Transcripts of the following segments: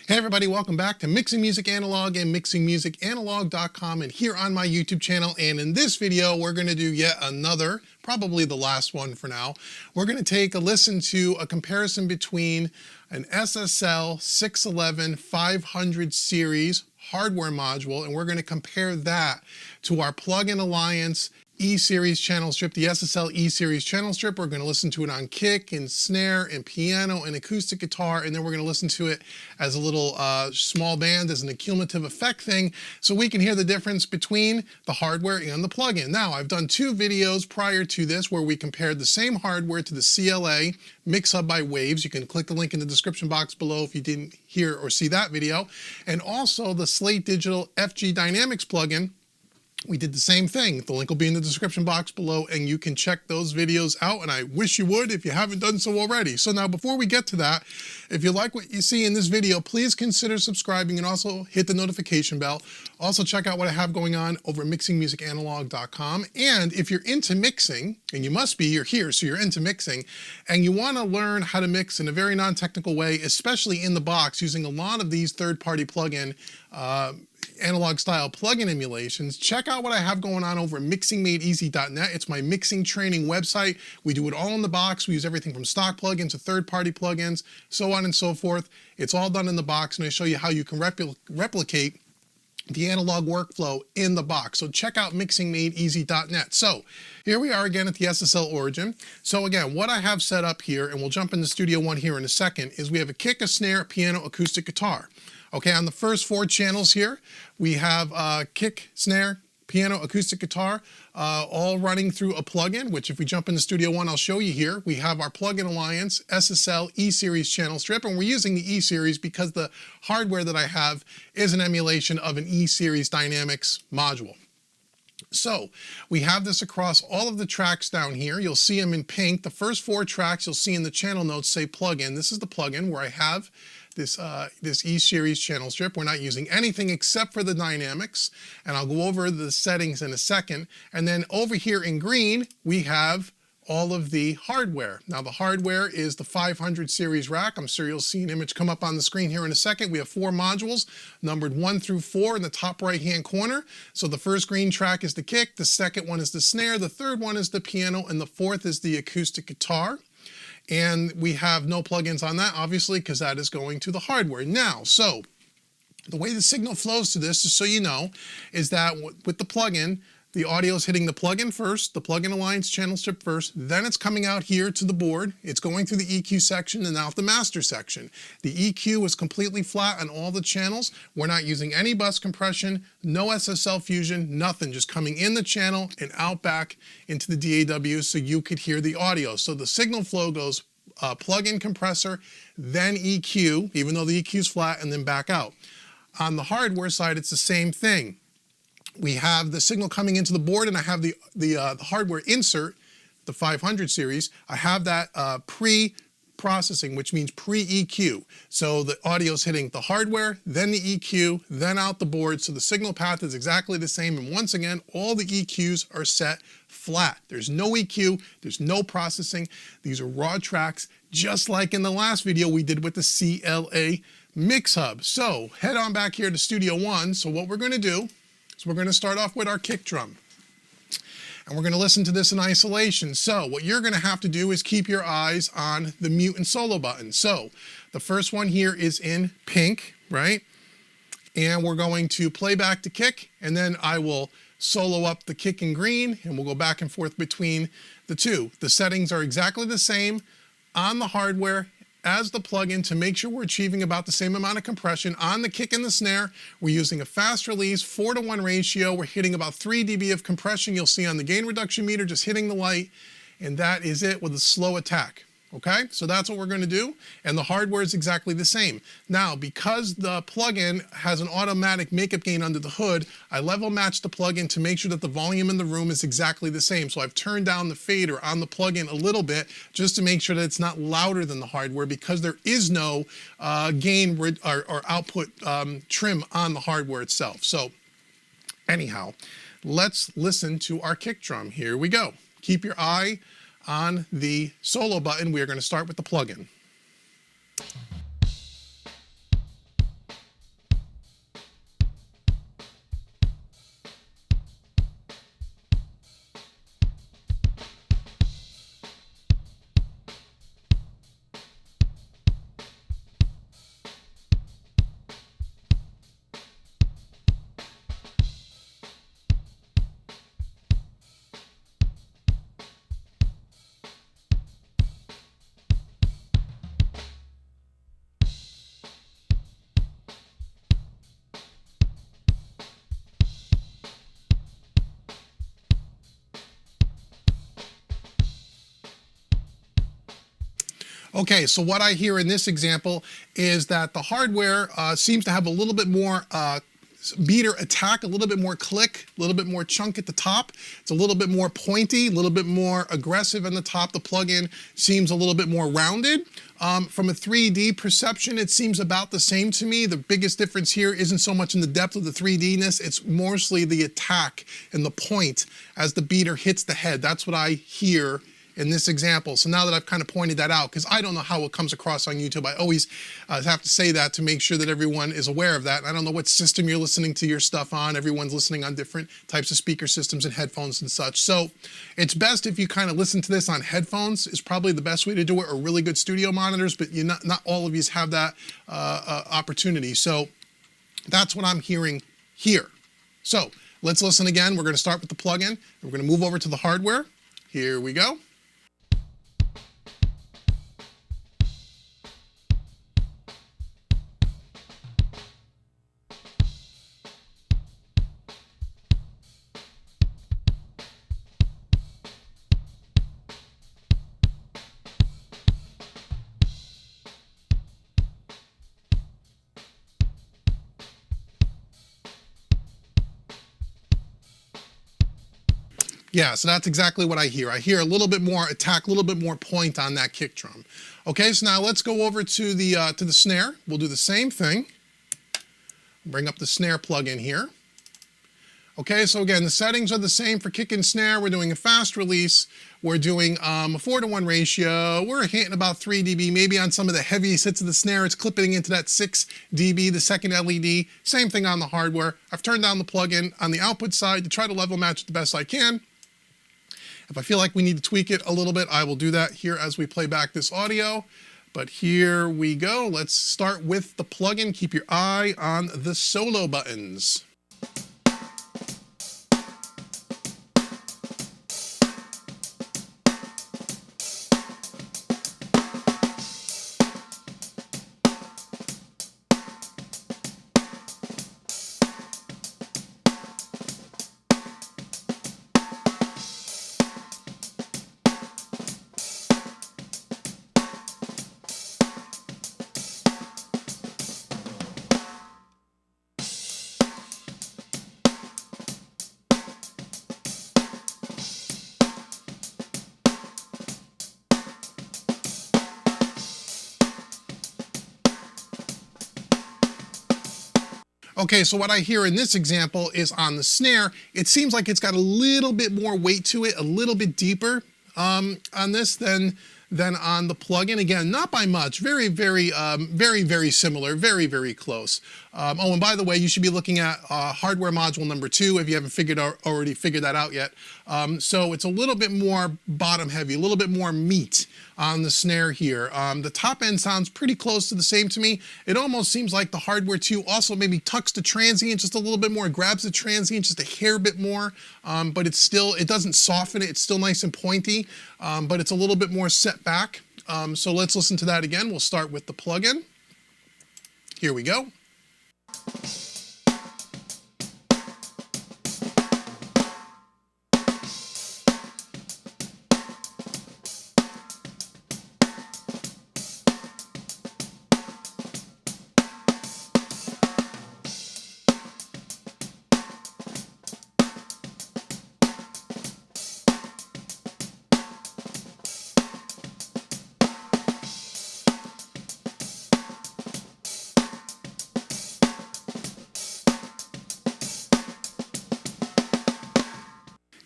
Hey everybody, welcome back to Mixing Music Analog and mixingmusicanalog.com, and here on my YouTube channel. And in this video, we're going to do yet another, probably the last one for now. We're going to take a listen to a comparison between an SSL 611 500 series hardware module, and we're going to compare that to our Plug-in Alliance E-Series channel strip, the SSL E-Series channel strip. We're going to listen to it on kick and snare and piano and acoustic guitar, and then we're going to listen to it as a little small band, as an accumulative effect thing, so we can hear the difference between the hardware and the plugin. Now, I've done two videos prior to this where we compared the same hardware to the CLA Mix Hub by Waves. You can click the link in the description box below if you didn't hear or see that video, and also the Slate Digital FG Dynamics plugin. We did the same thing. The link will be in the description box below, and you can check those videos out, and I wish you would if you haven't done so already. So now, before we get to that, if you like what you see in this video, please consider subscribing and also hit the notification bell. Also check out what I have going on over at mixingmusicanalog.com. And if you're into mixing, and you must be, you're here, so you're into mixing, and you want to learn how to mix in a very non-technical way, especially in the box, using a lot of these third-party plugin analog style plugin emulations, check out what I have going on over at mixingmadeeasy.net. It's my mixing training website. We do it all in the box. We use everything from stock plugins to third-party plugins, so on and so forth. It's all done in the box, and I show you how you can replicate the analog workflow in the box. So check out mixingmadeeasy.net. So here we are again at the SSL origin. So again, what I have set up here, and we'll jump into Studio One here in a second, is we have a kick, a snare, piano, acoustic guitar. Okay, on the first four channels here, we have kick, snare, piano, acoustic guitar, all running through a plugin, which if we jump into Studio One, I'll show you here. We have our Plug-in Alliance SSL E-Series channel strip, and we're using the E-Series because the hardware that I have is an emulation of an E-Series Dynamics module. So we have this across all of the tracks down here. You'll see them in pink. The first four tracks you'll see in the channel notes say plugin. This is the plugin where I have this E-Series channel strip. We're not using anything except for the dynamics, and I'll go over the settings in a second. And then over here in green, we have all of the hardware. Now the hardware is the 500 series rack. I'm sure you'll see an image come up on the screen here in a second. We have four modules numbered 1 through 4 in the top right hand corner. So the first green track is the kick, the second one is the snare, the third one is the piano, and the fourth is the acoustic guitar. And we have no plugins on that, obviously, because that is going to the hardware. Now, so the way the signal flows to this, just so you know, is that with the plugin, the audio is hitting the plugin first, the Plug-in Alliance channel strip first, then it's coming out here to the board. It's going through the EQ section and out the master section. The EQ is completely flat on all the channels. We're not using any bus compression, no SSL fusion, nothing, just coming in the channel and out back into the DAW so you could hear the audio. So the signal flow goes plug-in compressor, then EQ, even though the EQ is flat, and then back out. On the hardware side, it's the same thing. We have the signal coming into the board, and I have the hardware insert, the 500 series. I have that pre-processing, which means pre-EQ. So the audio is hitting the hardware, then the EQ, then out the board. So the signal path is exactly the same. And once again, all the EQs are set flat. There's no EQ, there's no processing. These are raw tracks, just like in the last video we did with the CLA Mix Hub. So head on back here to Studio One. So what we're going to do, so we're going to start off with our kick drum, and we're going to listen to this in isolation. So what you're going to have to do is keep your eyes on the mute and solo button. So the first one here is in pink, right? And we're going to play back the kick, and then I will solo up the kick in green, and we'll go back and forth between the two. The settings are exactly the same on the hardware as the plugin to make sure we're achieving about the same amount of compression. On the kick and the snare, we're using a fast release 4:1 ratio. We're hitting about 3 dB of compression. You'll see on the gain reduction meter just hitting the light, and that is it with a slow attack. Okay, so that's what we're going to do, and the hardware is exactly the same. Now, because the plugin has an automatic makeup gain under the hood, I level match the plugin to make sure that the volume in the room is exactly the same. So I've turned down the fader on the plugin a little bit just to make sure that it's not louder than the hardware, because there is no gain or output trim on the hardware itself. So anyhow, let's listen to our kick drum. Here we go. Keep your eye on the solo button. We are going to start with the plugin. Okay, so what I hear in this example is that the hardware seems to have a little bit more beater attack, a little bit more click, a little bit more chunk at the top. It's a little bit more pointy, a little bit more aggressive in the top. The plugin seems a little bit more rounded. From a 3D perception, it seems about the same to me. The biggest difference here isn't so much in the depth of the 3D-ness, it's mostly the attack and the point as the beater hits the head. That's what I hear in this example. So now that I've kind of pointed that out, because I don't know how it comes across on YouTube, I always have to say that to make sure that everyone is aware of that. I don't know what system you're listening to your stuff on. Everyone's listening on different types of speaker systems and headphones and such. So it's best if you kind of listen to this on headphones is probably the best way to do it, or really good studio monitors, but not all of you have that opportunity. So that's what I'm hearing here. So let's listen again. We're going to start with the plugin. We're going to move over to the hardware. Here we go. Yeah, so that's exactly what I hear. I hear a little bit more attack, a little bit more point on that kick drum. Okay, so now let's go over to the snare. We'll do the same thing. Bring up the snare plugin here. Okay, so again, the settings are the same for kick and snare. We're doing a fast release. We're doing a 4:1 ratio. We're hitting about 3 dB. Maybe on some of the heaviest hits of the snare, it's clipping into that 6 dB, the second LED. Same thing on the hardware. I've turned down the plugin on the output side to try to level match it the best I can. If I feel like we need to tweak it a little bit, I will do that here as we play back this audio. But here we go. Let's start with the plugin. Keep your eye on the solo buttons. Okay, so what I hear in this example is on the snare, it seems like it's got a little bit more weight to it, a little bit deeper on this than on the plugin. Again, not by much, very, very similar, very close. Oh, and by the way, you should be looking at hardware module number 2 if you haven't already figured that out yet. So it's a little bit more bottom heavy, a little bit more meat on the snare here. The top end sounds pretty close to the same to me. It almost seems like the hardware 2 also maybe tucks the transient just a little bit more, grabs the transient just a hair bit more, but it doesn't soften it. It's still nice and pointy, but it's a little bit more set back. So let's listen to that again. We'll start with the plugin. Here we go.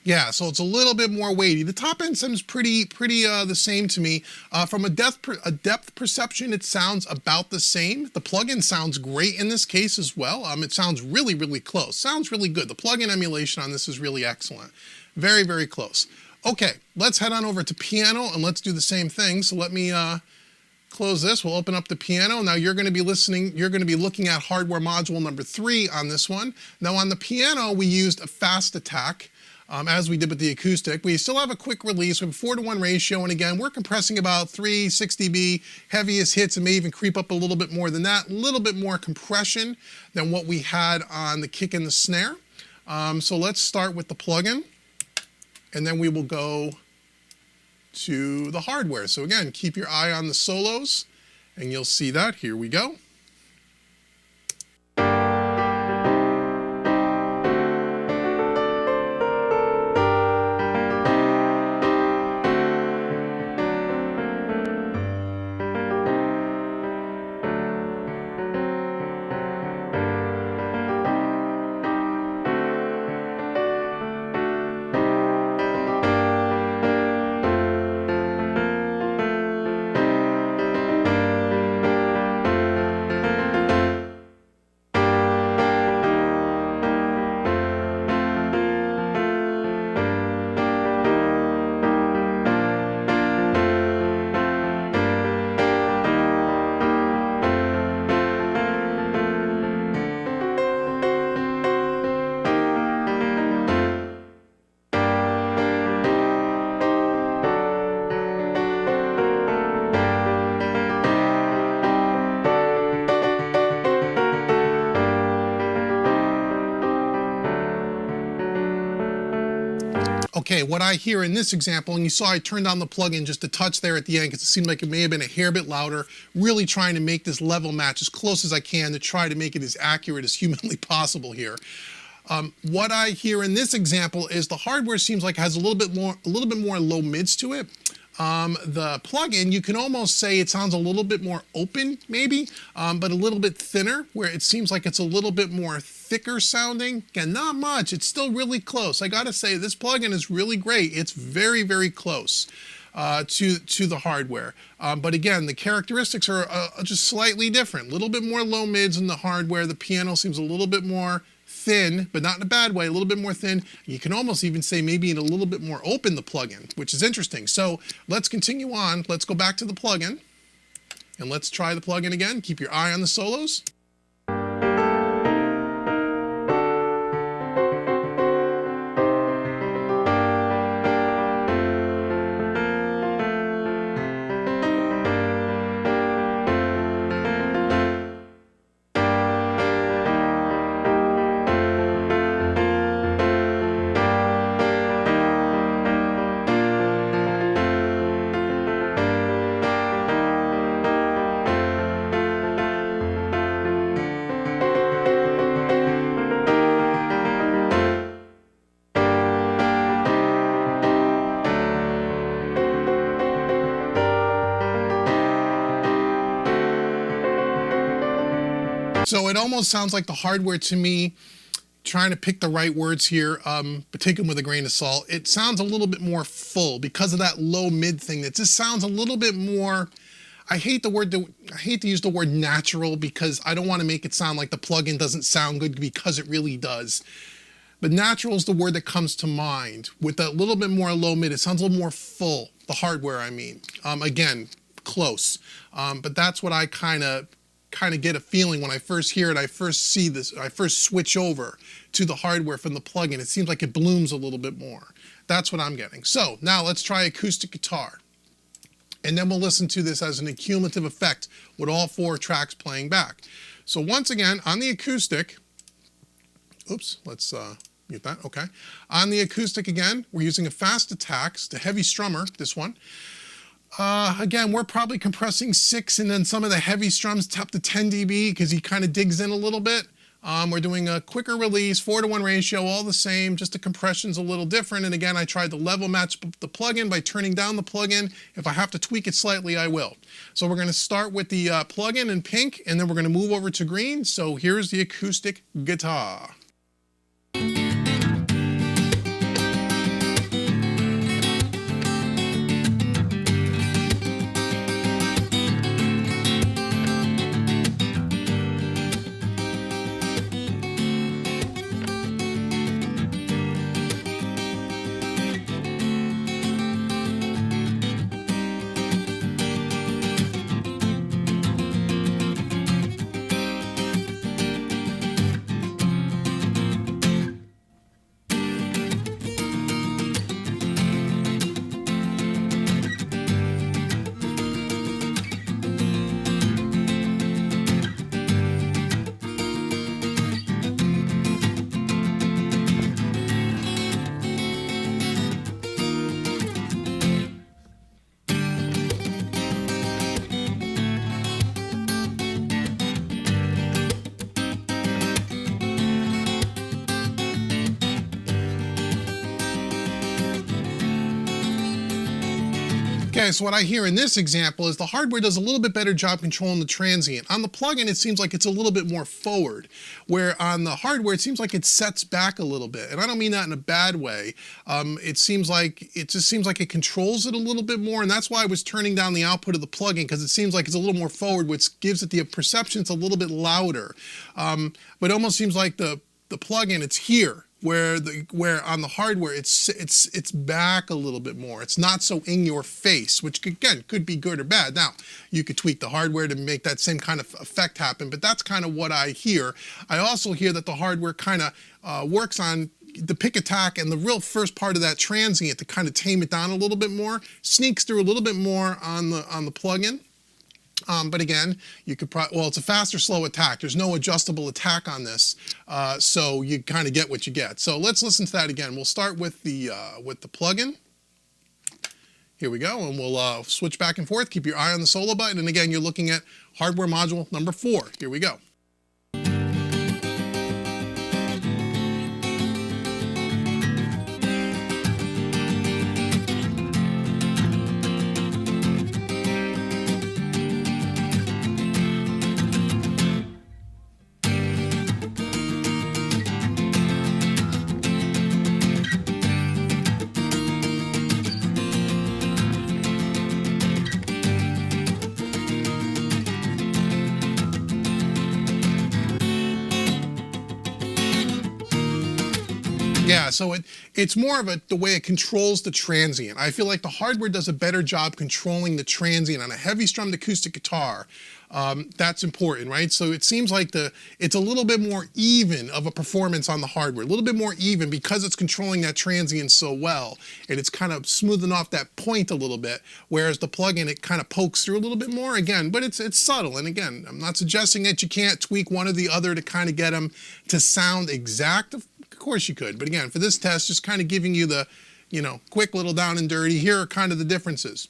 Yeah, so it's a little bit more weighty. The top end sounds pretty the same to me. From a depth perception, it sounds about the same. The plugin sounds great in this case as well. It sounds really close. Sounds really good. The plugin emulation on this is really excellent. Very close. Okay, let's head on over to piano and let's do the same thing. So let me close this. We'll open up the piano. Now you're going to be looking at hardware module number 3 on this one. Now on the piano, we used a fast attack. As we did with the acoustic. We still have a quick release with a 4:1 ratio, and again, we're compressing about 6 dB, heaviest hits, and may even creep up a little bit more than that, a little bit more compression than what we had on the kick and the snare. So let's start with the plugin, and then we will go to the hardware. So again, keep your eye on the solos and you'll see that. Here we go. Okay, what I hear in this example, and you saw I turned on the plugin just a touch there at the end because it seemed like it may have been a hair bit louder, really trying to make this level match as close as I can to try to make it as accurate as humanly possible here. What I hear in this example is the hardware seems like it has a little bit more low mids to it. The plugin, you can almost say it sounds a little bit more open maybe, but a little bit thinner, where it seems like it's a little bit more thicker sounding. Again, not much, it's still really close. I gotta say, this plugin is really great. It's very, very close to the hardware. But again, the characteristics are just slightly different. A little bit more low mids in the hardware. The piano seems a little bit more thin, but not in a bad way, a little bit more thin. You can almost even say maybe a little bit more open, the plugin, which is interesting. So let's continue on. Let's go back to the plugin and let's try the plugin again. Keep your eye on the solos. So it almost sounds like the hardware to me, trying to pick the right words here, but take them with a grain of salt. It sounds a little bit more full because of that low mid thing. That just sounds a little bit more, I hate to use the word natural because I don't want to make it sound like the plugin doesn't sound good, because it really does. But natural is the word that comes to mind. With that little bit more low mid, it sounds a little more full, the hardware I mean. Again, close. But that's what I kind of get a feeling when I first hear it. I first see this, I first switch over to the hardware from the plugin. It seems like it blooms a little bit more. That's what I'm getting. So now let's try acoustic guitar. And then we'll listen to this as an accumulative effect with all 4 tracks playing back. So once again, on the acoustic, oops, let's mute that, okay. On the acoustic again, we're using a fast attacks, the heavy strummer, this one. Again, we're probably compressing 6 and then some of the heavy strums up to 10 dB because he kind of digs in a little bit. We're doing a quicker release, 4:1 ratio, all the same, just the compression's a little different. And again, I tried to level match the plugin by turning down the plugin. If I have to tweak it slightly, I will. So we're going to start with the plugin in pink, and then we're going to move over to green. So here's the acoustic guitar. Okay, so what I hear in this example is the hardware does a little bit better job controlling the transient. On the plugin, it seems like it's a little bit more forward, where on the hardware, it seems like it sets back a little bit. And I don't mean that in a bad way. It just seems like it controls it a little bit more, and that's why I was turning down the output of the plugin, because it seems like it's a little more forward, which gives it the perception it's a little bit louder. But it almost seems like the plugin, it's here. Where on the hardware it's back a little bit more. It's not so in your face, which again could be good or bad. Now you could tweak the hardware to make that same kind of effect happen, but that's kind of what I hear. I also hear that the hardware kind of works on the pick attack and the real first part of that transient to kind of tame it down a little bit more, sneaks through a little bit more on the plugin. But again, you could well, it's a fast or slow attack. There's no adjustable attack on this, so you kind of get what you get. So let's listen to that again. We'll start with the plugin. Here we go, and we'll switch back and forth. Keep your eye on the solo button, and again, you're looking at hardware module number 4. Here we go. Yeah, so it's more of the way it controls the transient. I feel like the hardware does a better job controlling the transient on a heavy strummed acoustic guitar. That's important, right? So it seems like it's a little bit more even of a performance on the hardware, a little bit more even because it's controlling that transient so well, and it's kind of smoothing off that point a little bit, whereas the plugin, it kind of pokes through a little bit more, again, but it's subtle. And again, I'm not suggesting that you can't tweak one or the other to kind of get them to sound exact. Of course you could, but again, for this test, just kind of giving you the, quick little down and dirty, here are kind of the differences.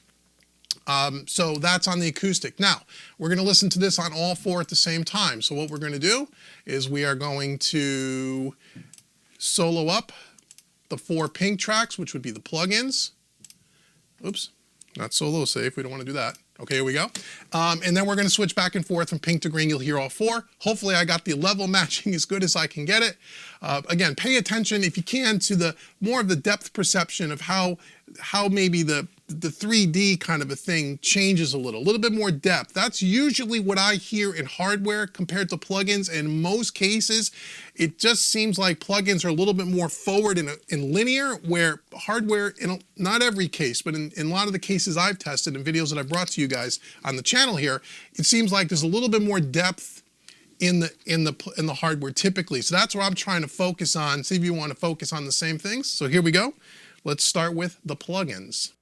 So that's on the acoustic. Now, we're going to listen to this on all 4 at the same time. So what we're going to do is we are going to solo up the 4 pink tracks, which would be the plugins. Oops, not solo safe. We don't want to do that. Okay, here we go. And then we're going to switch back and forth from pink to green. You'll hear all 4. Hopefully I got the level matching as good as I can get it. Again, pay attention if you can to the more of the depth perception of how maybe the 3D kind of a thing changes a little bit more depth. That's usually what I hear in hardware compared to plugins. In most cases, it just seems like plugins are a little bit more forward and linear, where hardware, in not every case, but in a lot of the cases I've tested in videos that I've brought to you guys on the channel here, it seems like there's a little bit more depth in the hardware typically. So that's what I'm trying to focus on. See if you want to focus on the same things. So here we go. Let's start with the plugins.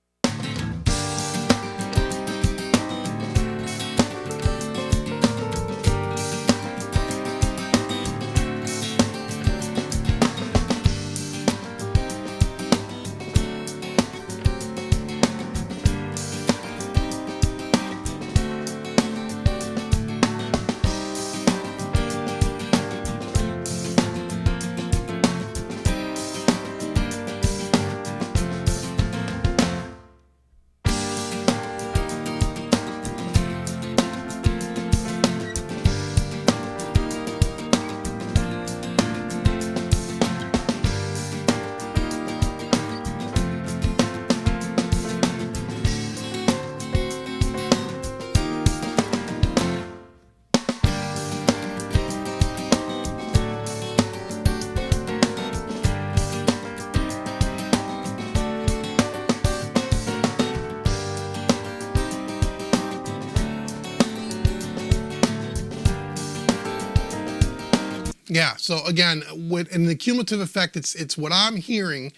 Yeah, so again, in the cumulative effect, it's what I'm hearing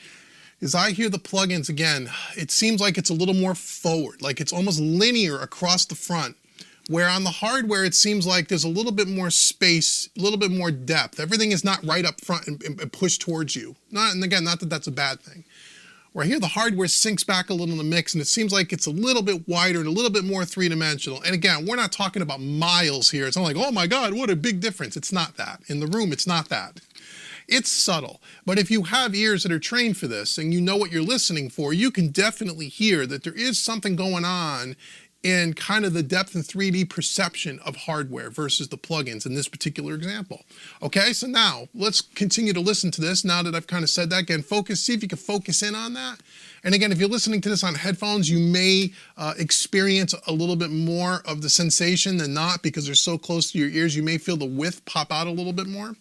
is I hear the plugins again, it seems like it's a little more forward, like it's almost linear across the front, where on the hardware, it seems like there's a little bit more space, a little bit more depth. Everything is not right up front and pushed towards you. And again, not that that's a bad thing. Where here the hardware sinks back a little in the mix, and it seems like it's a little bit wider and a little bit more three-dimensional. And again, we're not talking about miles here. It's not like, oh my God, what a big difference. It's not that. In the room, it's not that. It's subtle, but if you have ears that are trained for this and you know what you're listening for, you can definitely hear that there is something going on in kind of the depth and 3D perception of hardware versus the plugins in this particular example. Okay, so now let's continue to listen to this now that I've kind of said that. Again, focus, see if you can focus in on that. And again, if you're listening to this on headphones, you may experience a little bit more of the sensation than not because they're so close to your ears. You may feel the width pop out a little bit more.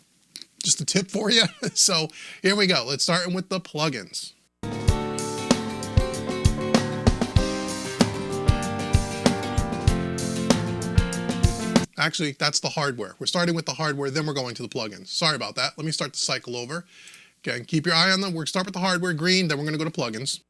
Just a tip for you. So here we go. Let's start with the plugins. Actually, that's the hardware. We're starting with the hardware, then we're going to the plugins. Sorry about that. Let me start the cycle over. Okay, keep your eye on them. We're going to start with the hardware, green, then we're going to go to plugins.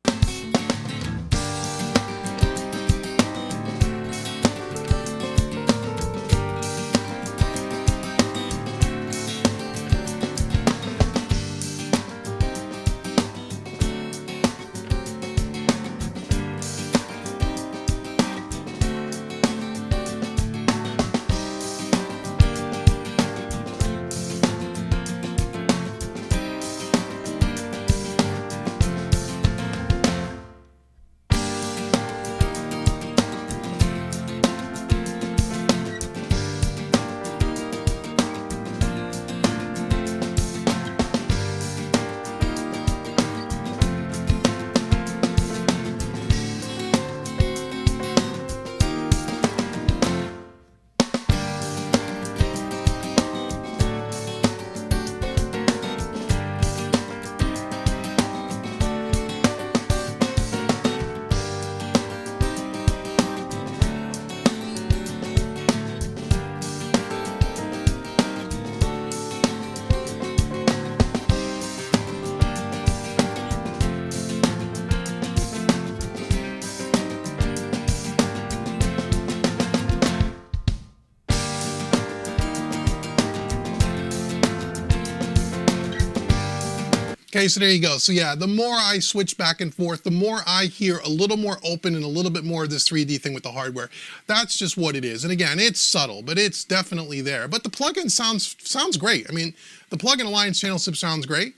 Okay, so there you go. So yeah, the more I switch back and forth, the more I hear a little more open and a little bit more of this 3D thing with the hardware. That's just what it is. And again, it's subtle, but it's definitely there. But the plugin sounds great. I mean, the plugin Alliance channel strip sounds great.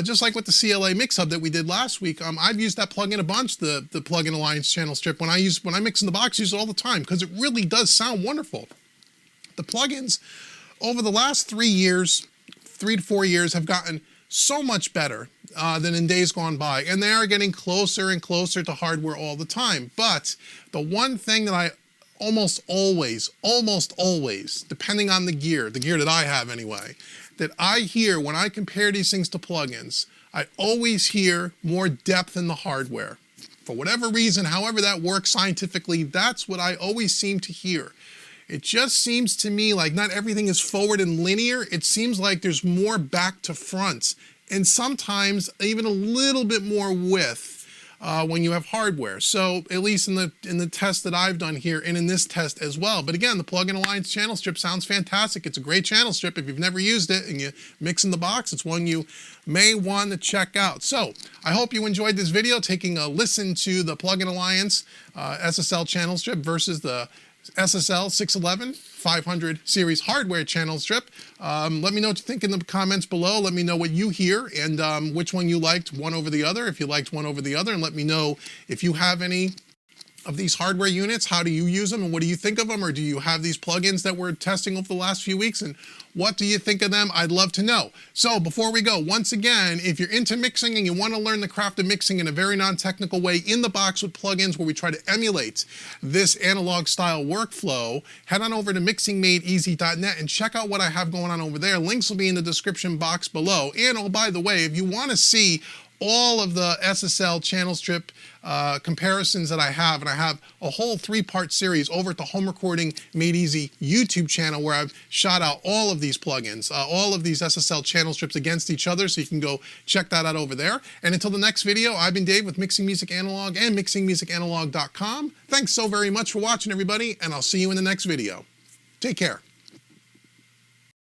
Just like with the CLA Mix Hub that we did last week, I've used that plugin a bunch, the plugin Alliance channel strip. When I mix in the box, I use it all the time because it really does sound wonderful. The plugins over the last 3 to 4 years have gotten so much better than in days gone by, and they are getting closer and closer to hardware all the time. But the one thing that I almost always, depending on the gear that I have anyway, that I hear when I compare these things to plugins, I always hear more depth in the hardware. For whatever reason, however that works scientifically, that's what I always seem to hear. It just seems to me like not everything is forward and linear. It seems like there's more back to front, and sometimes even a little bit more width when you have hardware. So at least in the test that I've done here, and in this test as well. But again, the Plugin Alliance channel strip sounds fantastic. It's a great channel strip. If you've never used it and you mix in the box, it's one you may want to check out. So I hope you enjoyed this video, taking a listen to the Plugin Alliance SSL channel strip versus the SSL 611 500 series hardware channel strip. Let me know what you think in the comments below. Let me know what you hear and which one you liked, one over the other, if you liked one over the other, and let me know if you have any of these hardware units. How do you use them and what do you think of them? Or do you have these plugins that we're testing over the last few weeks, and what do you think of them? I'd love to know. So before we go, once again, if you're into mixing and you want to learn the craft of mixing in a very non-technical way in the box with plugins where we try to emulate this analog style workflow, head on over to mixingmadeeasy.net and check out what I have going on over there. Links will be in the description box below. And oh, by the way, if you want to see all of the SSL channel strip comparisons that I have, and I have a whole 3-part series over at the Home Recording Made Easy YouTube channel where I've shot out all of these plugins, all of these SSL channel strips against each other, so you can go check that out over there. And until the next video, I've been Dave with Mixing Music Analog and mixingmusicanalog.com. Thanks so very much for watching, everybody, and I'll see you in the next video. Take care.